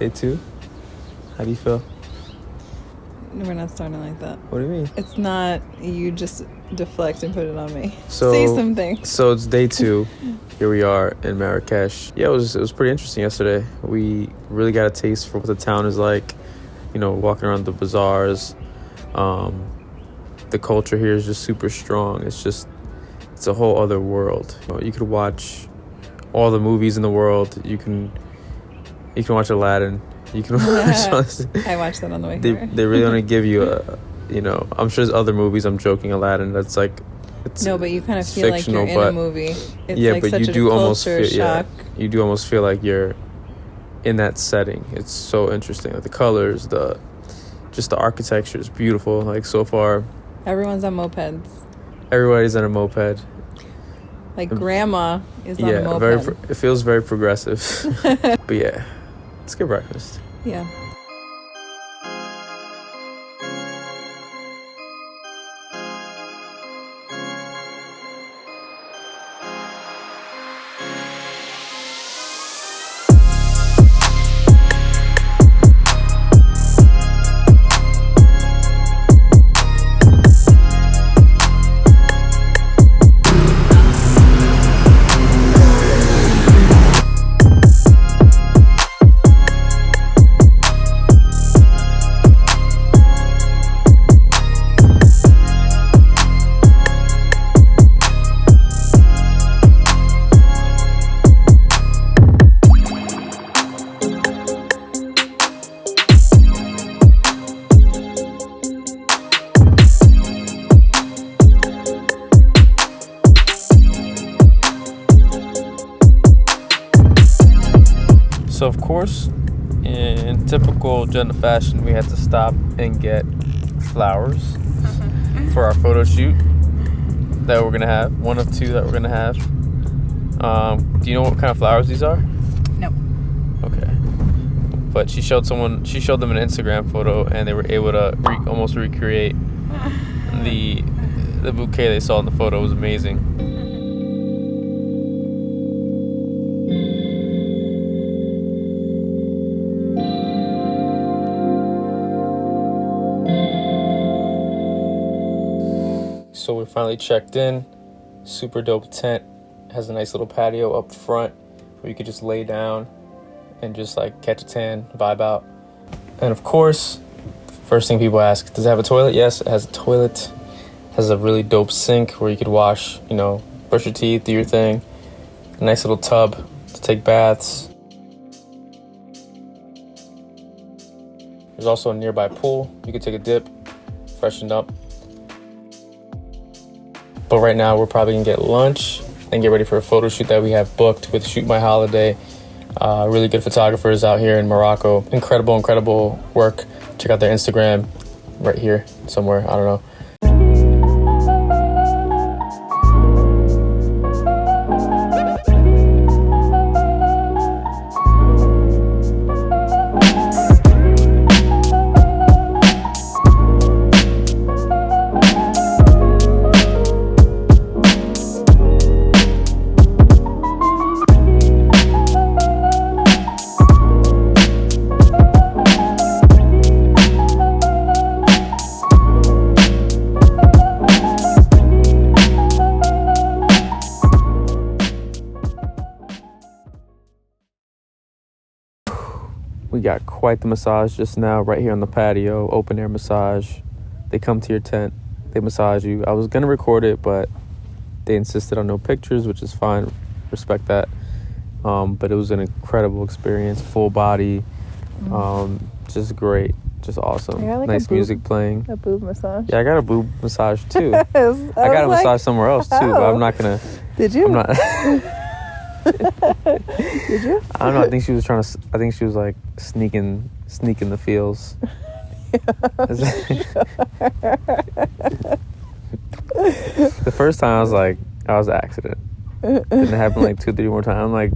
Day 2? How do you feel? We're not starting like that. What do you mean? It's not, you just deflect and put it on me. So, say something. So it's day 2. Here we are in Marrakesh. Yeah, it was pretty interesting yesterday. We really got a taste for what the town is like. You know, walking around the bazaars. The culture here is just super strong. It's a whole other world. You could watch all the movies in the world. You can watch Aladdin. You can watch. I watched that on the way here. They really want to give you I'm sure there's other movies. I'm joking. Aladdin. That's like. No, but you kind of feel like you're in a movie. It's yeah, like but such you do a almost feel, shock. yeah, you do almost feel like you're in that setting. It's so interesting. Like the colors, just the architecture is beautiful. Like so far, everyone's on mopeds. Everybody's on a moped. Like grandma is on a moped. It feels very progressive. But yeah, let's get breakfast. Yeah. So of course, in typical Jenna fashion, we had to stop and get flowers for our photo shoot that we're gonna have. One of 2 that we're gonna have. Do you know what kind of flowers these are? No. Okay. But she showed them an Instagram photo, and they were able to almost recreate the bouquet they saw in the photo. It was amazing. So we finally checked in. Super dope tent. Has a nice little patio up front where you could just lay down and just like catch a tan, vibe out. And of course, first thing people ask, does it have a toilet? Yes, it has a toilet. It has a really dope sink where you could wash, brush your teeth, do your thing. A nice little tub to take baths. There's also a nearby pool. You could take a dip, freshen up. But right now, we're probably going to get lunch and get ready for a photo shoot that we have booked with Shoot My Holiday. Really good photographers out here in Morocco. Incredible work. Check out their Instagram right here somewhere. I don't know. We got quite the massage just now right here on the patio, open air massage. They come to your tent, they massage you. I was gonna record it, but they insisted on no pictures, which is fine, respect that. But it was an incredible experience, full body, just great, just awesome. Nice music playing. A boob massage. Yeah, I got a boob massage too. I got a massage somewhere else too, but I'm not gonna. Did you? I'm not. Did you? I don't know. I think she was like sneaking the feels. The first time I was like, was an accident. Didn't happen like 2-3 more times. I'm like,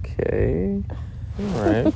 okay, all right.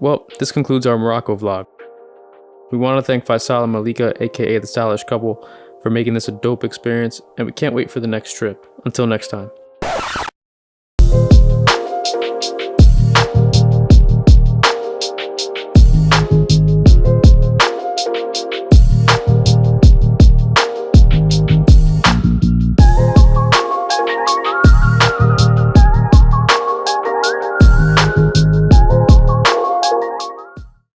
Well, this concludes our Morocco vlog. We want to thank Faisal and Malika, aka the Stylish Couple, for making this a dope experience, and we can't wait for the next trip. Until next time.